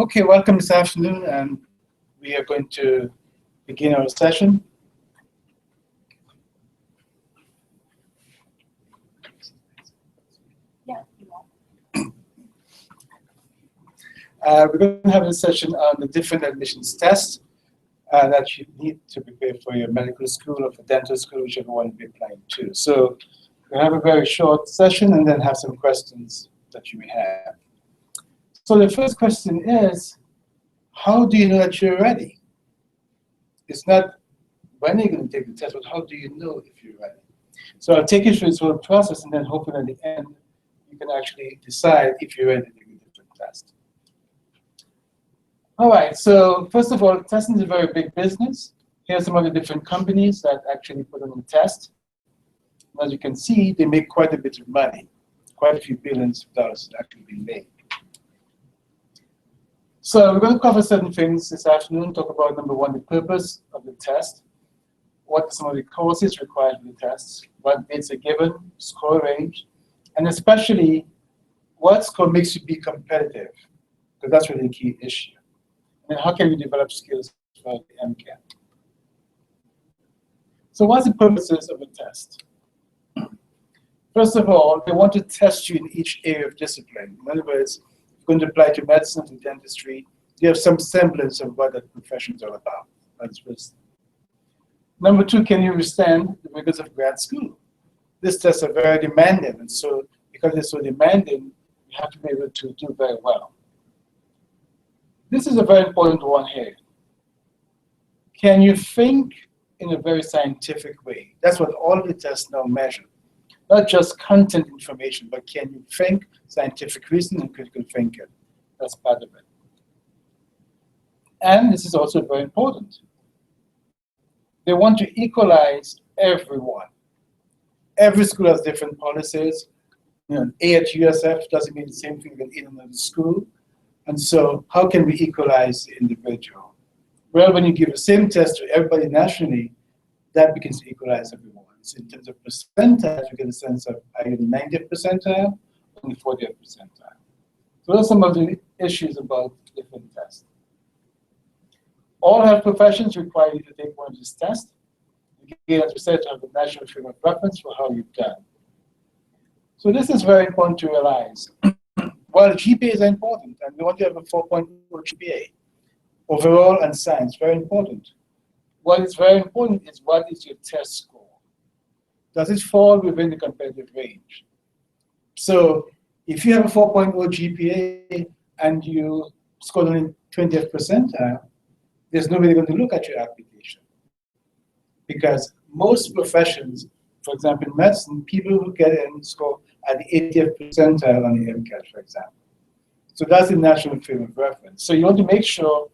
Okay, welcome this afternoon, and we are going to begin our session. We're going to have a session on the different admissions tests that you need to prepare for your medical school or for dental school, whichever one you're applying to. So we'll have a very short session and then have some questions that you may have. So the first question is, how do you know that you're ready? It's not when you're going to take the test, but how do you know if you're ready? So I'll take you through this whole process, and then hopefully at the end, you can actually decide if you're ready to take a different test. All right, so first of all, testing is a very big business. Here are some of the different companies that actually put on the test. As you can see, they make quite a bit of money. Quite a few billions of dollars actually being made. So we're going to cover certain things this afternoon, talk about number one, the purpose of the test, what are some of the courses required for the tests, what dates are given, score range, and especially what score makes you be competitive, because that's really the key issue. And how can you develop skills for the MCAT? So what's the purposes of a test? First of all, they want to test you in each area of discipline. In other words, if you're going to apply to medicine, to dentistry, you have some semblance of what that profession is all about. That's first. Number two, can you withstand the rigors of grad school? These tests are very demanding, and so because they're so demanding, you have to be able to do very well. This is a very important one here. Can you think in a very scientific way? That's what all the tests now measure. Not just content information, but can you think, scientific reasoning, and critical thinking? That's part of it. And this is also very important. They want to equalize everyone. Every school has different policies. You know, an A at USF doesn't mean the same thing as in another school. And so how can we equalize the individual? Well, when you give the same test to everybody nationally, that begins to equalize everyone. So in terms of percentile, you get a sense of are you in the 90th percentile or in the 40th percentile. So those are some of the issues about different tests. All health professions require you to take one of these tests. Again, as we said, to have a national frame of reference for how you've done. So this is very important to realize. While GPA is important, and we want to have a 4.0 GPA, overall and science, very important. What is very important is what is your test score? Does it fall within the competitive range? So if you have a 4.0 GPA and you scored only 20th percentile, there's nobody going to look at your application. Because most professions, for example, in medicine, people who get in score at the 80th percentile on the MCAT, for example. So that's the national frame of reference. So you want to make sure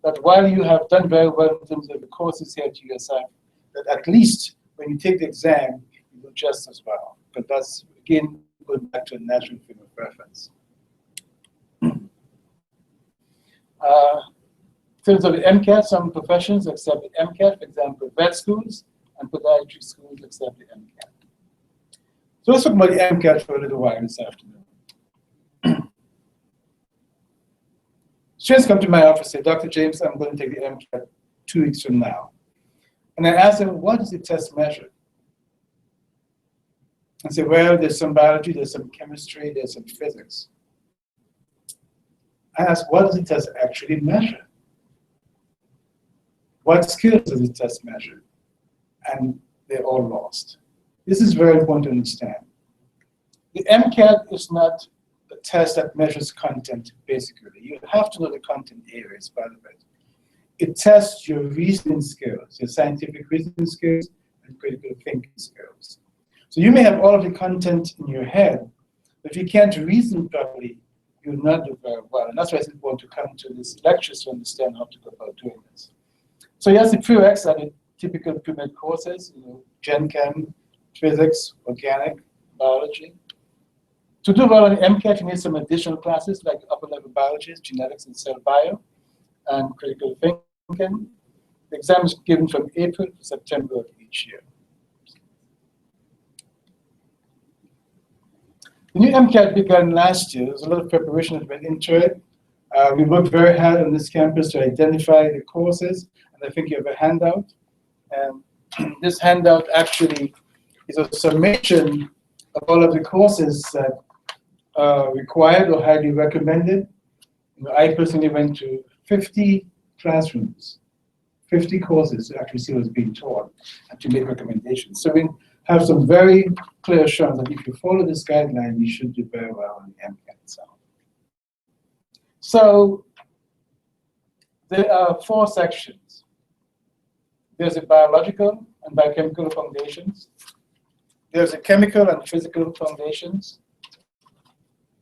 that while you have done very well in terms of the courses here at USF, that at least when you take the exam, you do just as well. But that's, again, going back to a national frame of reference. In terms of the MCAT, some professions accept the MCAT, for example, vet schools and podiatry schools accept the MCAT. So let's talk about the MCAT for a little while this afternoon. Students come to my office and say, Dr. James, I'm going to take the MCAT 2 weeks from now. And I ask them, what does the test measure? I say, well, there's some biology, there's some chemistry, there's some physics. I ask, what does the test actually measure? What skills does the test measure? And they're all lost. This is very important to understand. The MCAT is not a test that measures content, basically. You have to know the content areas, part of it. It tests your reasoning skills, your scientific reasoning skills, and critical thinking skills. So you may have all of the content in your head, but if you can't reason properly, you'll not do very well. And that's why it's important to come to these lectures to understand how to go about doing this. So yes, the prereqs are the typical pre-med courses, Gen Chem, physics, organic, biology. To do well on the MCAT, you need some additional classes like upper level biology, genetics and cell bio, and critical thinking. The exam is given from April to September of each year. The new MCAT began last year. There's a lot of preparation that went into it. We worked very hard on this campus to identify the courses, and I think you have a handout. And this handout actually is a summation of all of the courses that are required or highly recommended. I personally went to 50 classrooms, 50 courses to actually see what's being taught and to make recommendations. So we have some very clear assurance that if you follow this guideline, you should do very well on the MCAT itself. So there are 4 sections. There's a biological and biochemical foundations. There's a chemical and physical foundations.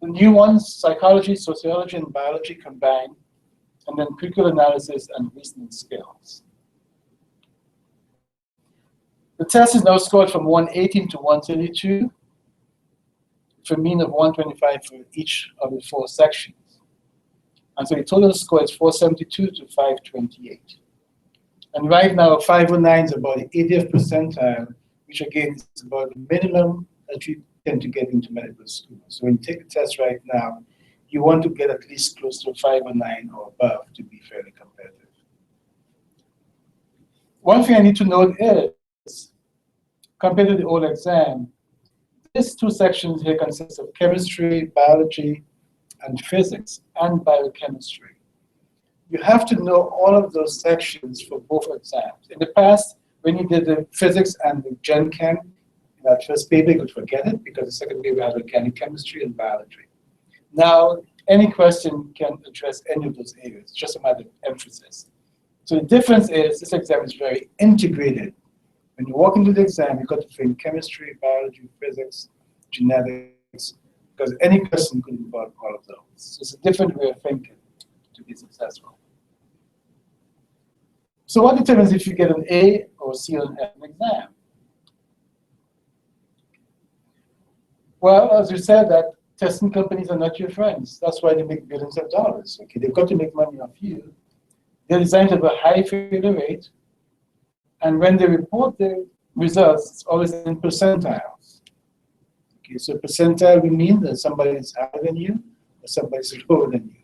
The new ones, psychology, sociology, and biology combined, and then critical analysis and reasoning skills. The test is now scored from 118 to 132, for a mean of 125 for each of the 4 sections. And so the total score is 472 to 528. And right now, 509 is about the 80th percentile, which again is about the minimum that you tend to get into medical school. So when you take the test right now, you want to get at least close to 509 or above to be fairly competitive. One thing I need to note is, compared to the old exam, these 2 sections here consist of chemistry, biology, and physics, and biochemistry. You have to know all of those sections for both exams. In the past, when you did the physics and the Gen Chem, in that first paper, you could forget it because the second paper had organic chemistry and biology. Now, any question can address any of those areas. It's just a matter of emphasis. So the difference is this exam is very integrated. When you walk into the exam, you've got to think chemistry, biology, physics, genetics, because any question could involve all of those. So it's a different way of thinking to be successful. So what determines if you get an A or C on an exam? Well, as you said, that testing companies are not your friends. That's why they make billions of dollars. Okay, they've got to make money off you. They're designed to have a high failure rate, and when they report the results, it's always in percentiles. Okay, so percentile will mean that somebody is higher than you or somebody is lower than you.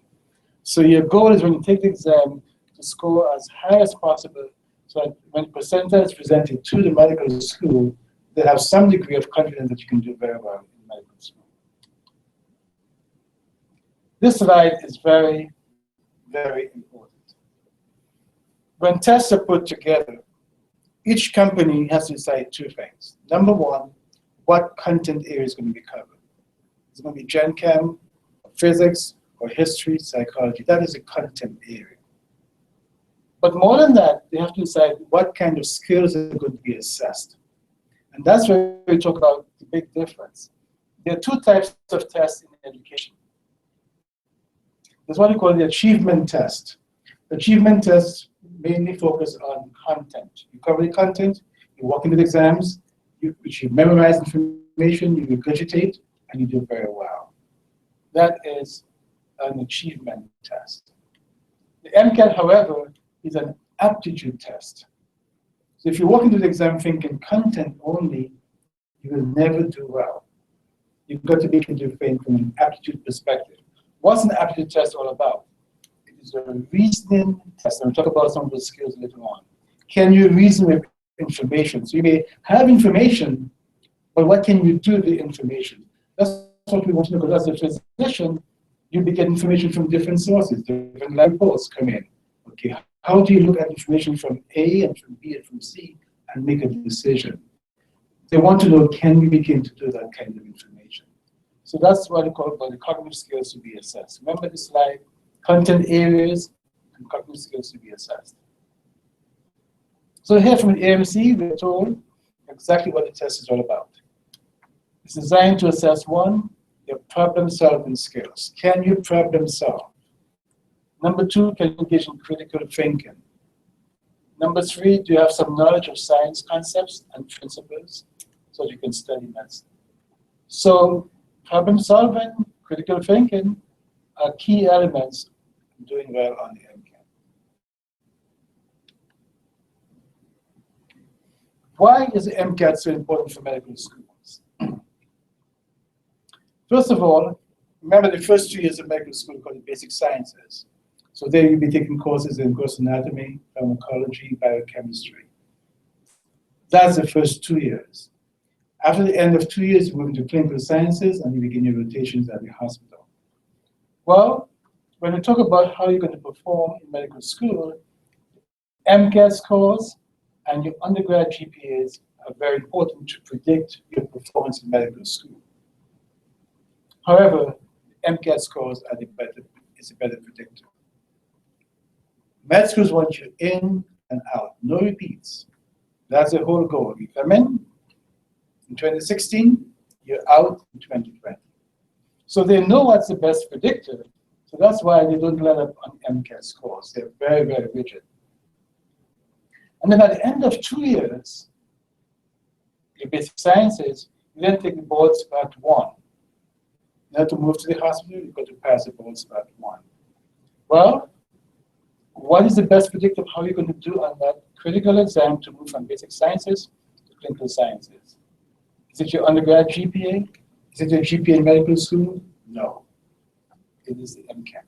So your goal is when you take the exam to score as high as possible, so that when percentile is presented to the medical school, they have some degree of confidence that you can do very well in medical school. This slide is very, very important. When tests are put together, each company has to decide 2 things. Number 1, what content area is going to be covered. Is it going to be Gen Chem, or physics, or history, psychology? That is a content area. But more than that, they have to decide what kind of skills are going to be assessed. And that's where we talk about the big difference. There are 2 types of tests in education. There's what we call the achievement test. Achievement tests mainly focus on content. You cover the content, you walk into the exams, you memorize information, you regurgitate, and you do very well. That is an achievement test. The MCAT, however, is an aptitude test. So if you walk into the exam thinking content only, you will never do well. You've got to be able to think from an aptitude perspective. What's an aptitude test all about? It is a reasoning test, and we'll talk about some of those skills later on. Can you reason with information? So you may have information, but what can you do with the information? That's what we want to know, because as a physician, you'll be getting information from different sources, different lab reports come in. Okay, how do you look at information from A and from B and from C and make a decision? They want to know, can we begin to do that kind of information? So that's what we call the cognitive skills to be assessed. Remember this slide, content areas and cognitive skills to be assessed. So here from the AMC, we're told exactly what the test is all about. It's designed to assess 1, your problem-solving skills. Can you problem solve? Number 2, can you engage in critical thinking? Number 3, do you have some knowledge of science concepts and principles so you can study medicine? So problem solving, critical thinking are key elements in doing well on the MCAT. Why is the MCAT so important for medical schools? First of all, remember the first 2 years of medical school called the basic sciences. So there you'll be taking courses in gross anatomy, pharmacology, biochemistry. That's the first 2 years. After the end of 2 years, you move into clinical sciences and you begin your rotations at the hospital. Well, when we talk about how you're going to perform in medical school, MCAT scores and your undergrad GPAs are very important to predict your performance in medical school. However, MCAT scores are is a better predictor. Med schools want you in and out, no repeats. That's the whole goal. You come in 2016, you're out in 2020. So they know what's the best predictor. So that's why they don't let up on MCAT scores. They're very, very rigid. And then at the end of 2 years, your basic sciences, you then take the boards part 1. You have to move to the hospital, you've got to pass the boards part 1. Well, what is the best predictor of how you're going to do on that critical exam to move from basic sciences to clinical sciences? Is it your undergrad GPA? Is it your GPA in medical school? No. It is the MCAT.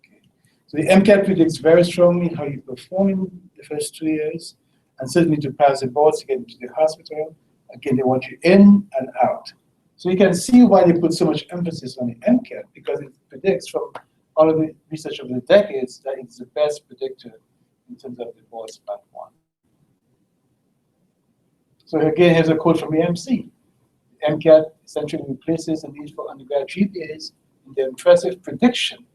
Okay. So the MCAT predicts very strongly how you perform in the first 2 years, and certainly to pass the boards to get into the hospital. Again, they want you in and out. So you can see why they put so much emphasis on the MCAT, because it predicts from all of the research over the decades that it's the best predictor in terms of the boards part 1. So again, here's a quote from the MC. MCAT essentially replaces the need for undergrad GPAs in the impressive prediction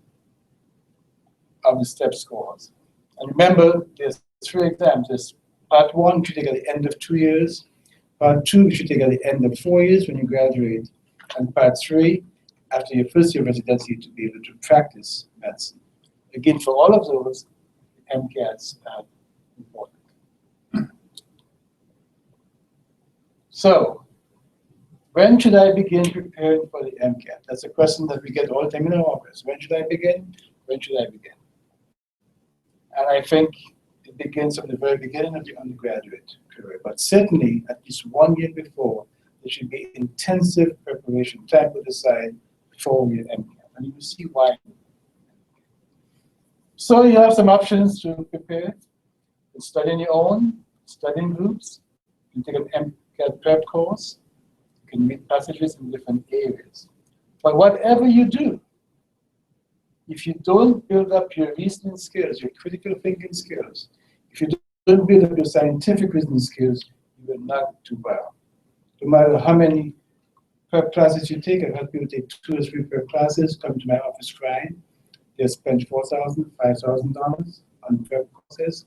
of the STEP scores. And remember, there's 3 exams. There's part 1, which you take at the end of 2 years. Part 2, which you take at the end of 4 years when you graduate. And part 3, after your first year of residency, to be able to practice medicine. Again, for all of those, MCATs are important. So, when should I begin preparing for the MCAT? That's a question that we get all the time in our office. When should I begin? When should I begin? And I think it begins from the very beginning of the undergraduate career. But certainly, at least 1 year before, there should be intensive preparation, time put aside for your MCAT. And you will see why. So you have some options to prepare. You can study on your own, study in groups. You can take an MCAT prep course. You can read passages in different areas. But whatever you do, if you don't build up your reasoning skills, your critical thinking skills, if you don't build up your scientific reasoning skills, you will not do well. No matter how many prep classes you take, I've had people take 2 or 3 prep classes, come to my office crying. They spent $4,000, $5,000 on prep courses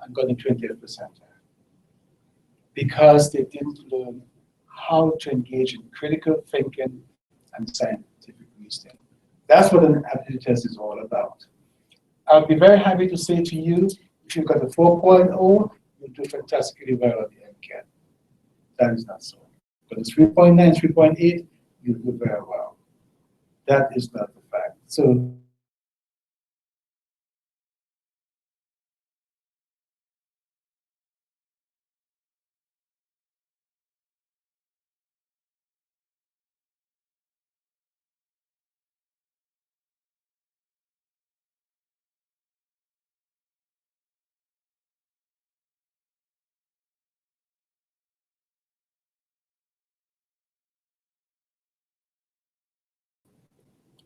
and got a 20th percentile. Because they didn't learn how to engage in critical thinking and scientific reasoning. That's what an aptitude test is all about. I'll be very happy to say to you, if you've got a 4.0, you'll do fantastically well on the MCAT. That is not so. But a 3.9, 3.8, you'll do very well. That is not the fact. So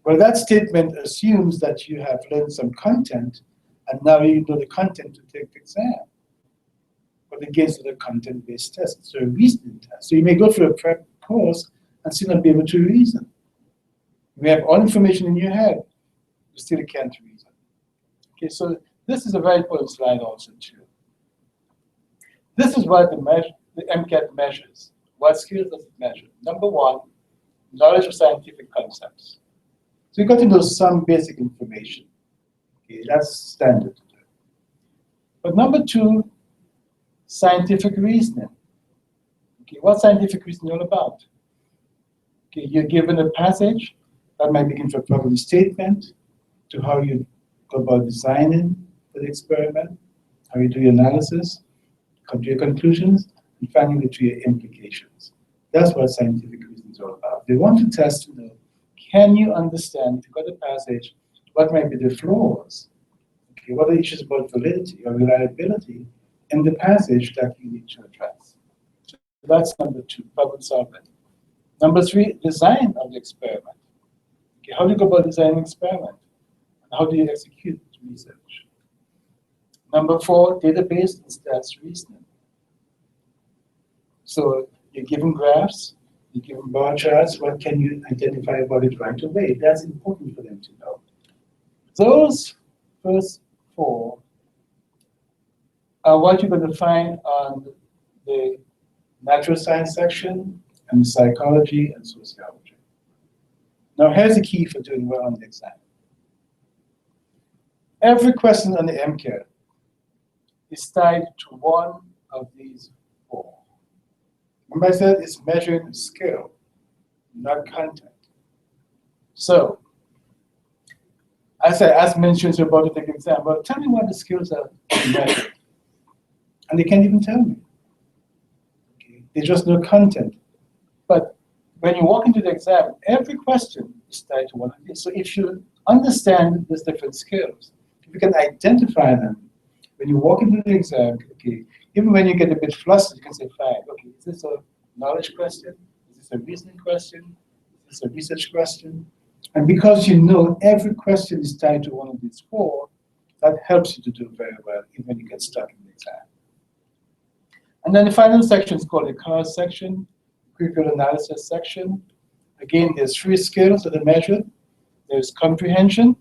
well, that statement assumes that you have learned some content, and now you know the content to take the exam. But again, it's not a content-based test, it's a reasoning test. So you may go through a prep course and still not be able to reason. You may have all information in your head, you still can't reason. Okay, so this is a very important slide also too. This is what the MCAT measures. What skills does it measure? Number 1, knowledge of scientific concepts. So you got to know some basic information. Okay, that's standard. But number 2, scientific reasoning. Okay, what's scientific reasoning all about? Okay, you're given a passage that might begin from a problem statement to how you go about designing the experiment, how you do your analysis, come to your conclusions, and finally to your implications. That's what scientific reasoning is all about. They want to test to know, can you understand, if you've got a passage, What might be the flaws? Okay, what are issues about validity or reliability in the passage that you need to address? So that's number 2, problem solving. Number 3, design of the experiment. Okay, how do you go about designing an experiment? And how do you execute research? Number 4, database and stats reasoning. So you're given graphs, you're given bar charts, what can you identify about it right away? That's important for them to know. Those first 4 are what you're going to find on the natural science section and psychology and sociology. Now here's the key for doing well on the exam. Every question on the MCAT is tied to one of these 4. Remember I said it's measuring skill, not content. So, as I ask many students who are about to take an exam, well, tell me what the skills are measured. And they can't even tell me. Okay. They just know content. But when you walk into the exam, every question is tied to one of these. So if you understand these different skills, if you can identify them, when you walk into the exam, okay, even when you get a bit flustered, you can say, fine, okay, is this a knowledge question? Is this a reasoning question? Is this a research question? And because you know every question is tied to one of these 4, that helps you to do very well, even when you get stuck in the exam. And then the final section is called the CARS section, critical analysis section. Again, there's 3 skills that are measured. There's comprehension,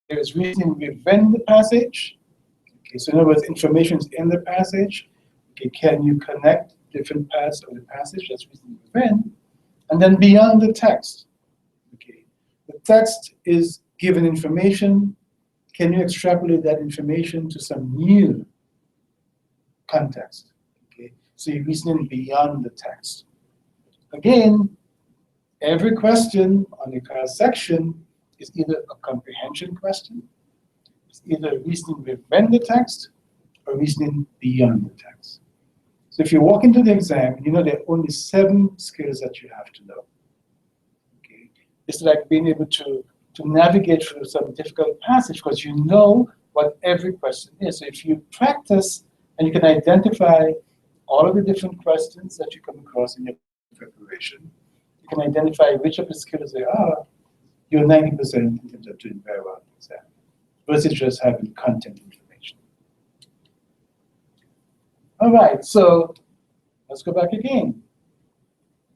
there's reasoning within the passage. Okay, so in other words, information is in the passage. Okay, can you connect different parts of the passage? That's reasoning within. And then beyond the text. Okay, the text is given information. Can you extrapolate that information to some new context? Okay, so you're reasoning beyond the text. Again, every question on the CARS section is either a comprehension question, it's either reasoning within the text, or reasoning beyond the text. So if you walk into the exam, you know there are only 7 skills that you have to know. Okay? It's like being able to navigate through some difficult passage because you know what every question is. So if you practice and you can identify all of the different questions that you come across in your preparation, you can identify which of the skills they are, you're 90% in terms of doing very well in the exam, versus just having content information. All right, so let's go back again.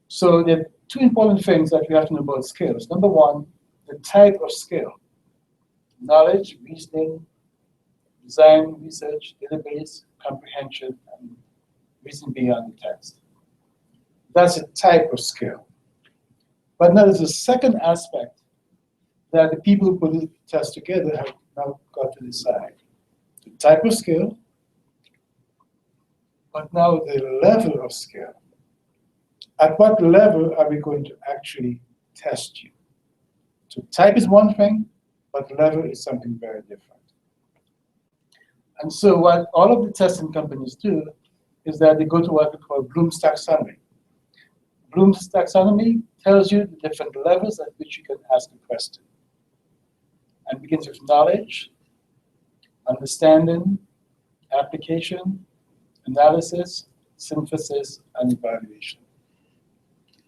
So there are 2 important things that we have to know about skills. Number 1, the type of skill. Knowledge, reasoning, design, research, database, comprehension, and reasoning beyond the text. That's a type of skill. But now there's a second aspect that the people who put the test together have now got to decide. The type of skill, but now the level of skill. At what level are we going to actually test you? So type is one thing, but level is something very different. And so what all of the testing companies do is that they go to what we call Bloom's taxonomy. Bloom's taxonomy tells you the different levels at which you can ask a question. And begins with knowledge, understanding, application, analysis, synthesis, and evaluation.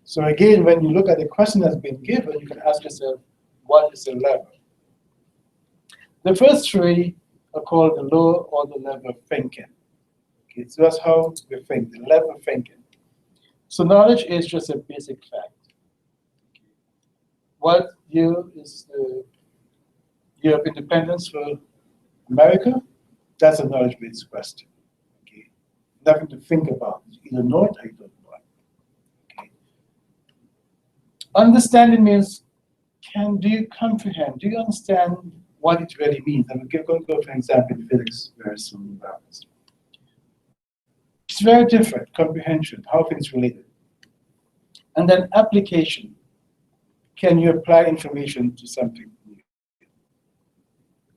So again, when you look at the question that's been given, you can ask yourself, what is the level? The first 3 are called the lower order level of thinking. Okay, so that's how we think, the level of thinking. So knowledge is just a basic fact. What year is the year of independence for America? That's a knowledge-based question. Okay, nothing to think about. You either know it or you don't know it. Okay. Understanding means, do you comprehend? Do you understand what it really means? I'm going to go for an example in physics very soon about this. It's very different, comprehension, how things related. And then application. Can you apply information to something new?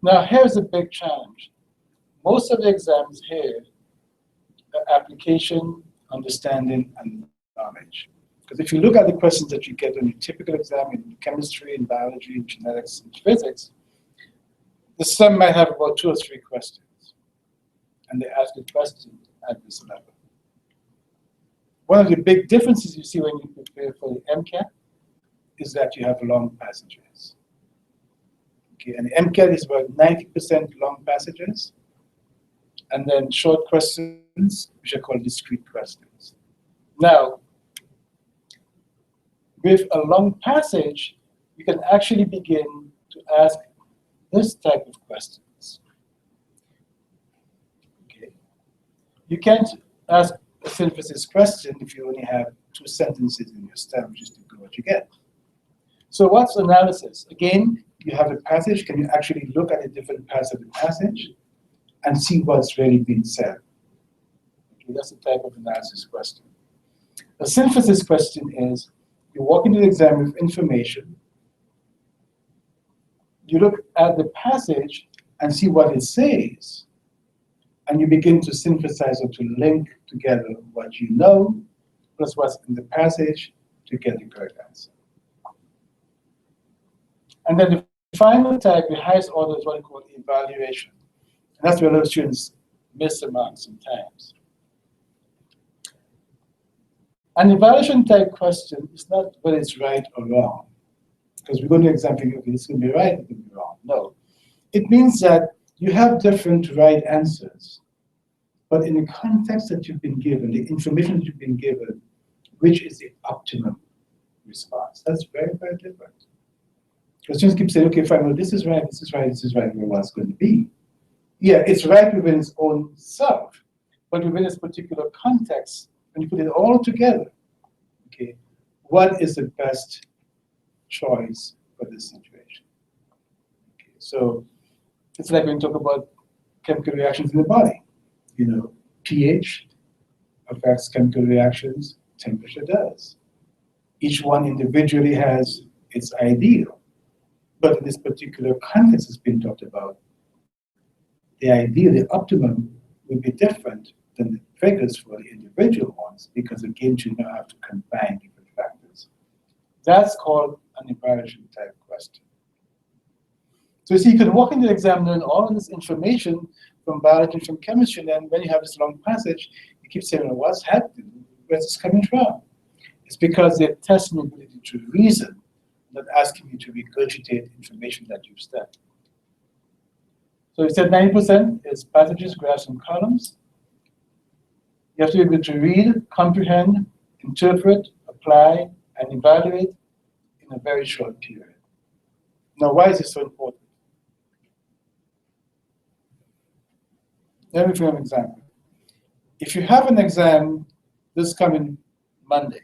Now here's a big challenge. Most of the exams here are application, understanding, and knowledge. Because if you look at the questions that you get on your typical exam in chemistry, in biology, in genetics, and physics, the sum might have about 2 or 3 questions. And they ask the question at this level. One of the big differences you see when you prepare for the MCAT is that you have long passages. Okay, and the MCAT is about 90% long passages, and then short questions, which are called discrete questions. Now, with a long passage, you can actually begin to ask this type of questions. Okay. You can't ask a synthesis question if you only have 2 sentences in your stem, just to go what you get. So what's analysis? Again, you have a passage. Can you actually look at the different parts of the passage and see what's really being said? Okay, that's the type of analysis question. A synthesis question is, you walk into the exam with information, you look at the passage and see what it says, and you begin to synthesize or to link together what you know plus what's in the passage to get the correct answer. And then the final type, the highest order, is what we call evaluation. And that's where a lot of students miss the mark sometimes. An evaluation type question is not whether it's right or wrong, because we're going to examine, okay, this can be right, it can be wrong. No. It means that you have different right answers, but in the context that you've been given, the information that you've been given, which is the optimum response. That's very, very different. Because students keep saying, okay, fine, well, this is right, this is right, this is right, well, what's going to be? Yeah, it's right within its own self, but within this particular context, when you put it all together, okay, what is the best choice for this situation? Okay, so it's like when you talk about chemical reactions in the body. You know, pH affects chemical reactions, temperature does. Each one individually has its ideal, but in this particular context that's been talked about, the ideal, the optimum, will be different than the figures for the individual ones, because again, you now have to combine different factors. That's called an evaluation type question. So you see, you can walk into the exam knowing all of this information from biology and from chemistry, and then when you have this long passage, you keep saying, well, what's happening? Where's this coming from? It's because they're testing your ability to reason, not asking you to regurgitate information that you've studied. So we said 90% is passages, graphs, and columns. You have to be able to read, comprehend, interpret, apply, and evaluate in a very short period. Now, why is this so important? Let me give you an example. If you have an exam this coming Monday,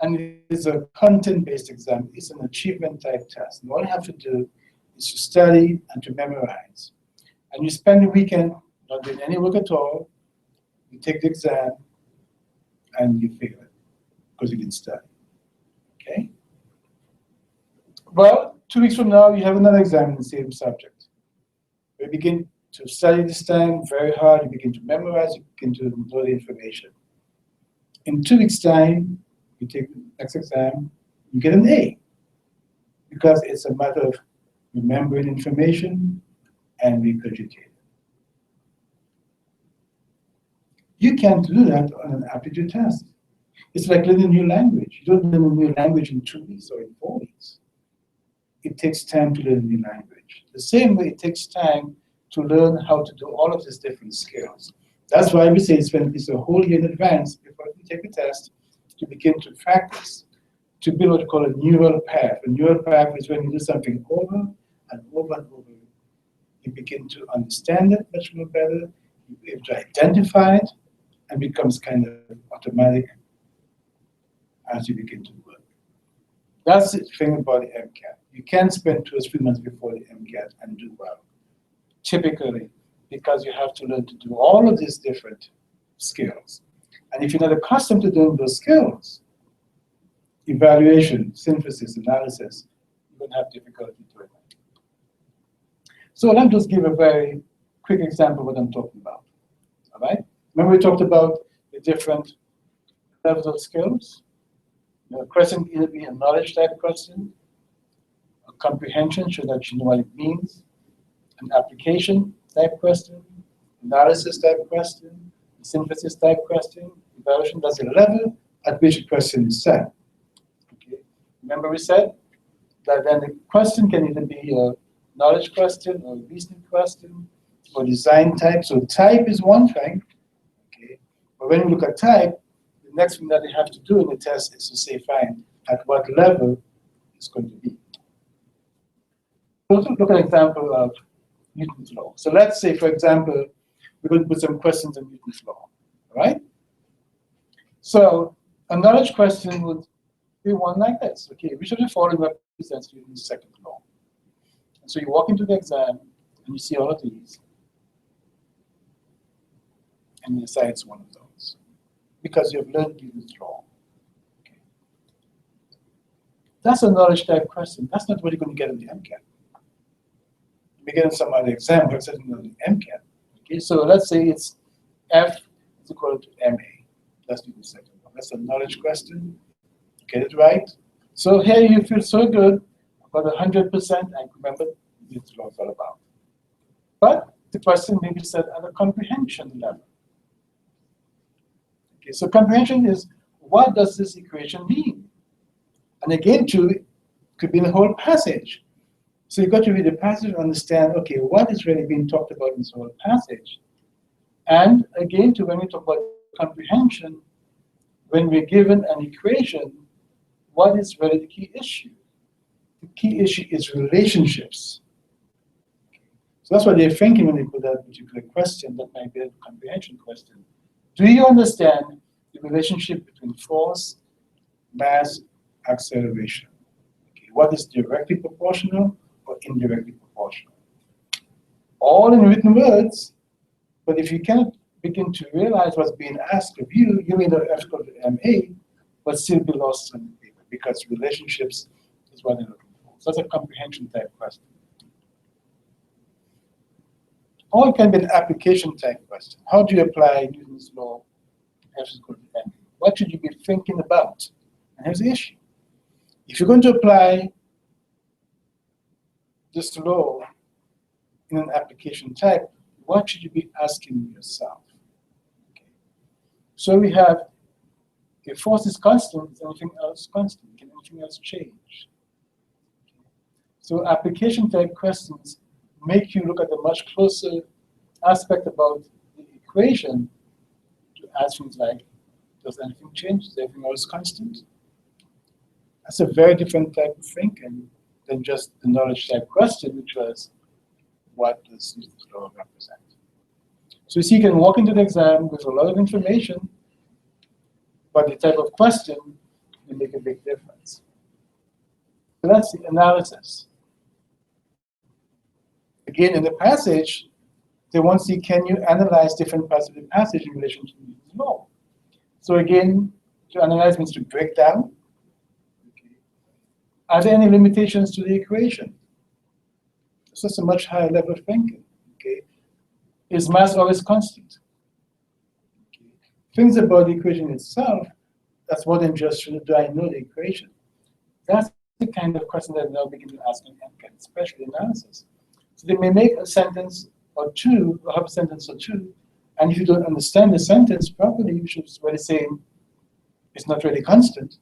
and it is a content-based exam, it's an achievement-type test, and all you have to do is to study and to memorize. And you spend the weekend not doing any work at all, you take the exam, and you fail it, because you didn't study, okay? Well, 2 weeks from now, you have another exam in the same subject. You begin to study this time very hard, you begin to memorize, you begin to know the information. In 2 weeks' time, you take the next exam, you get an A, because it's a matter of remembering information and regurgitating. You can't do that on an aptitude test. It's like learning a new language. You don't learn a new language in 2 weeks or in 4 weeks. It takes time to learn a new language. The same way it takes time to learn how to do all of these different skills. That's why we say it's a whole year in advance before you take the test to begin to practice, to build what we call a neural path. A neural path is when you do something over and over and over. You begin to understand it much more better, you be able to identify it, and becomes kind of automatic as you begin to work. That's the thing about the MCAT. You can't spend 2 or 3 months before the MCAT and do well, typically, because you have to learn to do all of these different skills. And if you're not accustomed to doing those skills, evaluation, synthesis, analysis, you're going to have difficulty doing it. So let me just give a very quick example of what I'm talking about. All right? Remember we talked about the different levels of skills? A question can either be a knowledge type question, a comprehension so that you know what it means, an application type question, analysis type question, a synthesis type question, evaluation. That's the level at which a question is set. Okay. Remember we said that then the question can either be a knowledge question or a reasoning question or design type. So type is one thing. Okay. But when we look at type, the next thing that they have to do in the test is to say, fine, at what level it's going to be. Let's look at an example of Newton's law. So let's say, for example, we're going to put some questions on Newton's law, all right? So a knowledge question would be one like this. Okay, which of the following represents Newton's second law? And so you walk into the exam and you see all of these, and you decide it's one of those because you've learned Newton's law. Okay. That's a knowledge type question. That's not what you're going to get in the MCAT. We get in some other exam, but it's not in the MCAT. Okay, so let's say it's F is equal to MA. That's the second one. That's a knowledge question. Get it right. So here you feel so good about 100%. I remember this law is all about. But the question may be said at a comprehension level. Okay, so comprehension is, what does this equation mean? And again, too, it could be in the whole passage. So you've got to read the passage and understand, okay, what is really being talked about in this whole passage. And again, too, when we talk about comprehension, when we're given an equation, what is really the key issue? The key issue is relationships. So that's what they're thinking when they put that particular question that might be a comprehension question. Do you understand the relationship between force, mass, acceleration? Okay, what is directly proportional or indirectly proportional? All in written words, but if you cannot begin to realize what's being asked of you, you may not have to go to MA, but still be lost on the paper because relationships is what they're looking for. So that's a comprehension type question. Or it can be an application type question. How do you apply Newton's law F is equal to MA? What should you be thinking about? And here's the issue. If you're going to apply this law in an application type, what should you be asking yourself? Okay. So we have, if force is constant, is anything else constant? Can anything else change? Okay. So application type questions make you look at a much closer aspect about the equation to ask things like, does anything change? Is everything else constant? That's a very different type of thinking than just the knowledge type question, which was, what does Newton's law represent? So you see, you can walk into the exam with a lot of information, but the type of question will make a big difference. So that's the analysis. Again, in the passage, they want to see, can you analyze different parts of the passage in relation to Newton's law? So again, to analyze means to break down. Okay. Are there any limitations to the equation? It's just a much higher level of thinking. Okay. Is mass always constant? Okay. Things about the equation itself, that's more than just, do I know the equation? That's the kind of question that they'll begin to ask in MCAT, especially analysis. So they may make a sentence or two, or have a sentence or two, and if you don't understand the sentence properly, you should really say it's not really constant.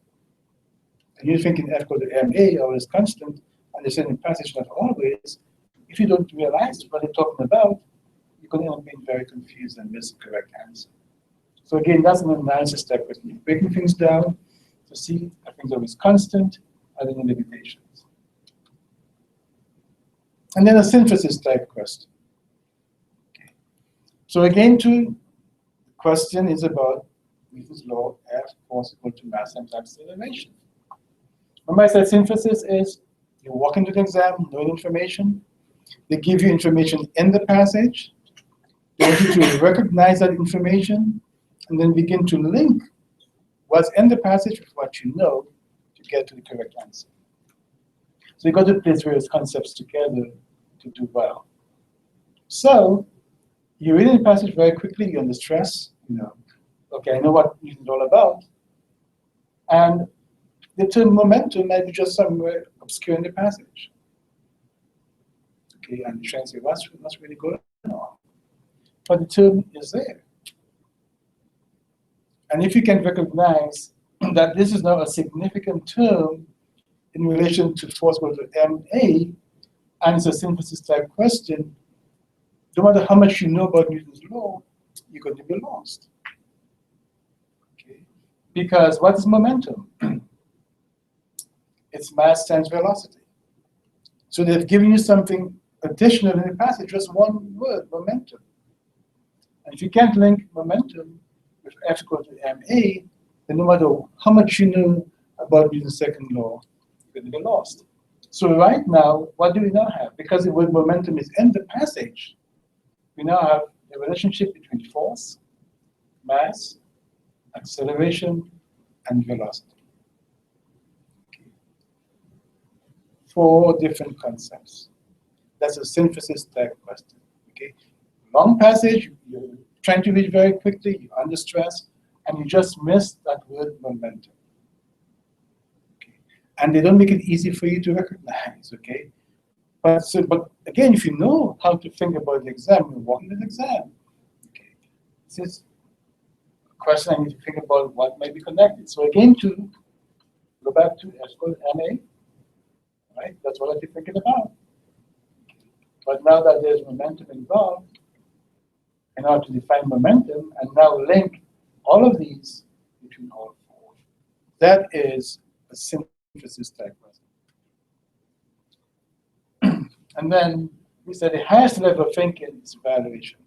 And you're thinking F equal to MA always constant, and they say in the passage not always. If you don't realize what they're talking about, you're going to end up being very confused and miss the correct answer. So again, that's an analysis step with me, breaking things down to see are things always constant, are there any limitations? And then a synthesis type question. Okay. So again, the question is about Newton's law, F force equal to mass times acceleration. Remember I said synthesis is you walk into the exam, knowing information. They give you information in the passage. They want you to recognize that information and then begin to link what's in the passage with what you know to get to the correct answer. So you've got to place various concepts together to do well. So you read the passage very quickly, you're under stress, okay, I know what Newton's all about. And the term momentum might be just somewhere obscure in the passage. Okay, and you try and say, what's really going on? But the term is there. And if you can recognize that this is now a significant term in relation to force equal to MA, and it's a synthesis type question, no matter how much you know about Newton's law, you're going to be lost. Okay? Because what is momentum? It's mass times velocity. So they've given you something additional in the passage, just one word, momentum. And if you can't link momentum with F equal to MA, then no matter how much you know about Newton's second law, you're going to be lost. So right now, what do we now have? Because the word momentum is in the passage, we now have the relationship between force, mass, acceleration, and velocity. Okay. 4 different concepts. That's a synthesis type question. Okay. Long passage, you're trying to read very quickly, you're under stress, and you just miss that word momentum. Okay. And they don't make it easy for you to recognize, okay? But again, if you know how to think about the exam, you're walking the exam. Okay. This is a question I need to think about what might be connected. So again, to go back to S equals MA, right? That's what I've been thinking about. But now that there's momentum involved, in order to define momentum and now link all of these between all 4, that is a synthesis type question. And then we said the highest level of thinking is evaluation.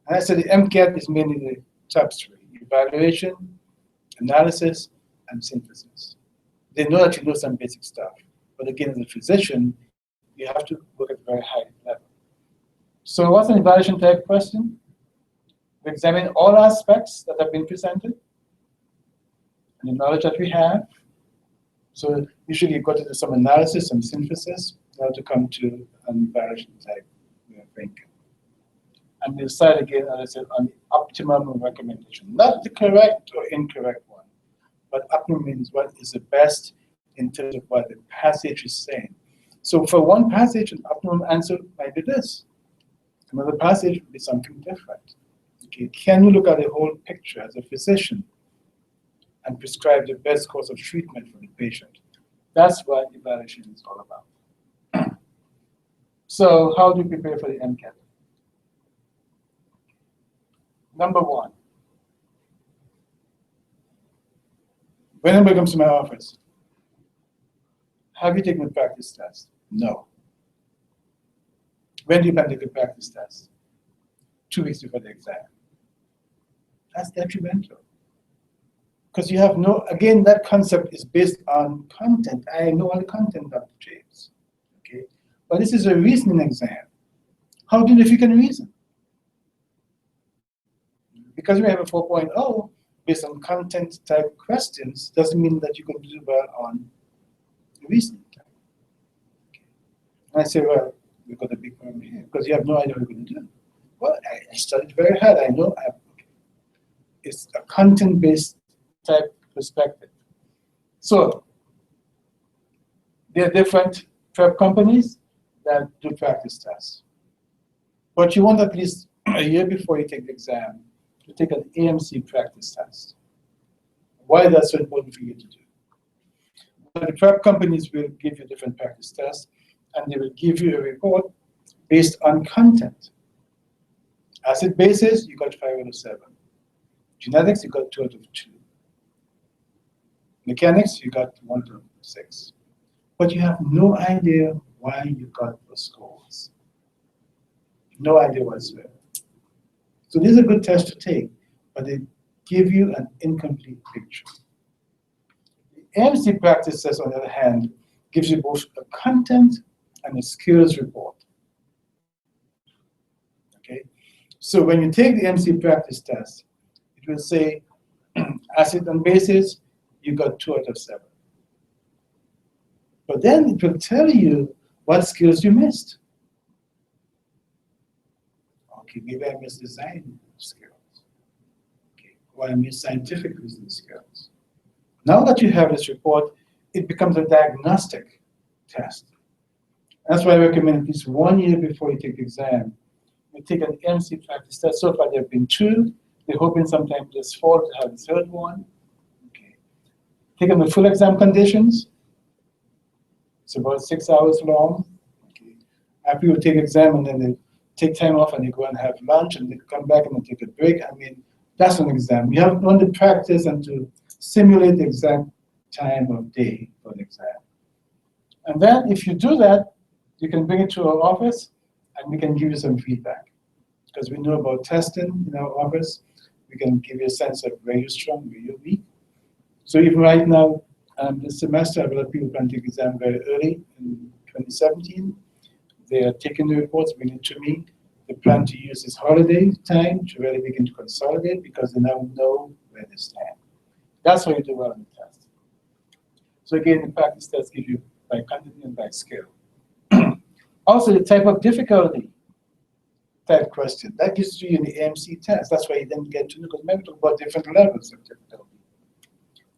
And I said the MCAT is mainly the top 3: evaluation, analysis, and synthesis. They know that you know some basic stuff. But again, as a physician, you have to work at a very high level. So what's an evaluation type question? We examine all aspects that have been presented and the knowledge that we have. So usually you go to do some analysis, some synthesis, in order to come to an evaluation type thinking. And we decide again, as I said, on the optimum recommendation. Not the correct or incorrect one, but optimum means what is the best in terms of what the passage is saying. So for one passage, an optimum answer might be this. Another passage would be something different. Okay, can you look at the whole picture as a physician and prescribe the best course of treatment for the patient? That's what evaluation is all about. So how do you prepare for the MCAT? Number 1, when anybody comes to my office, have you taken a practice test? No. When do you plan to take a practice test? 2 weeks before the exam. That's detrimental. Because you have no, again, that concept is based on content. I know all the content, Dr. James. Okay? But this is a reasoning exam. How do you know if you can reason? Because we have a 4.0 based on content type questions doesn't mean that you can do well on the reasoning type. Okay. And I say, well, we've got a big problem here because you have no idea what you're going to do. Well, I studied very hard. I know it's a content-based type perspective. So there are different prep companies that do practice tests. But you want at least a year before you take the exam to take an AMC practice test. Why that's so important for you to do? Well, the prep companies will give you different practice tests, and they will give you a report based on content. Acid bases, you got 5 out of 7. Genetics, you got 2 out of 2. Mechanics, you got 1 out of 6. But you have no idea why you got those scores. No idea whatsoever. So these are good tests to take, but they give you an incomplete picture. The AMC practice test, on the other hand, gives you both a content and a skills report. Okay? So when you take the MC practice test, it will say acid and bases, you got 2 out of 7. But then it will tell you what skills you missed. Okay, maybe I missed design skills. Okay, or I missed scientific reasoning skills. Now that you have this report, it becomes a diagnostic test. That's why I recommend at least 1 year before you take the exam, you take an MC practice test. So far there have been 2. They're hoping sometime this fall to have the 3rd one. Okay. Take them the full exam conditions. It's about 6 hours long. Okay. After you take exam and then they take time off and they go and have lunch and they come back and they take a break. I mean, that's an exam. You have to practice and to simulate the exact time of day for the exam. And then if you do that, you can bring it to our office and we can give you some feedback. Because we know about testing in our office, we can give you a sense of where you're strong, where you're weak. So even right now, this semester, a lot of people can take exam very early in 2017. They are taking the reports, bringing it to me. They plan to use this holiday time to really begin to consolidate because they now know where they stand. That's how you do well in the test. So again, the practice test gives you by content and by skill. Also, the type of difficulty type question. That gives you in the AMC test. That's why you then get to know, because maybe talk about different levels of difficulty.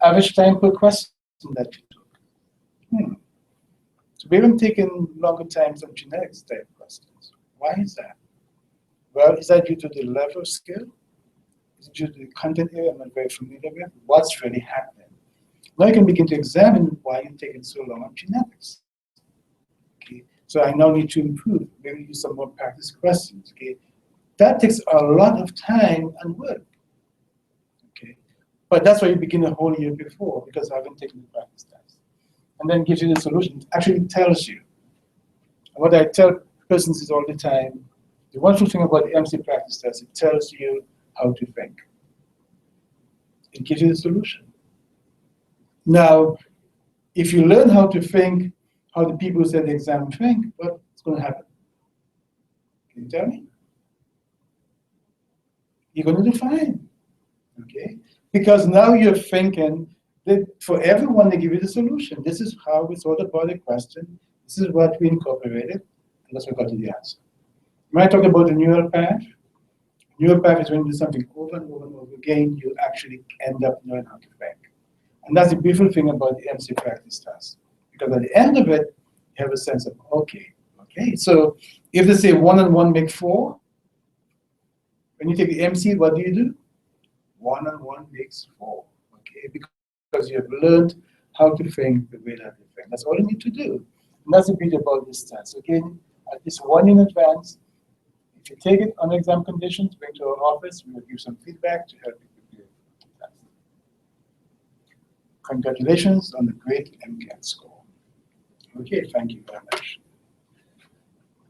Average time per question that you took. So we haven't taken longer times on genetics type questions. Why is that? Well, is that due to the level of skill? Is it due to the content area I'm not very familiar with? What's really happening? Now you can begin to examine why you're taking so long on genetics. Okay. So I now need to improve, maybe use some more practice questions. Okay. That takes a lot of time and work. Okay. But that's why you begin a whole year before, because I haven't taken the practice test. And then gives you the solution. It actually tells you. And what I tell persons is all the time, the wonderful thing about the MC practice test, it tells you how to think. It gives you the solution. Now, if you learn how to think, how the people who said the exam think, what's going to happen? Can you tell me? You're going to do fine, okay? Because now you're thinking that for everyone they give you the solution. This is how we thought about the question. This is what we incorporated, and that's what got to the answer. When I talk about the neural path, neural path is when you do something over and over and over again, you actually end up knowing how to think. And that's the beautiful thing about the MC practice test. Because at the end of it, you have a sense of, okay. So if they say 1 and 1 make 4, when you take the MC, what do? 1 and 1 makes 4, okay? Because you have learned how to think the way that you think. That's all you need to do. And that's the beauty about this test. Again, at least 1 in advance. If you take it on exam conditions, bring to our office, we will give some feedback to help you prepare for the test. Congratulations on the great MCAT score. Okay, thank you very much.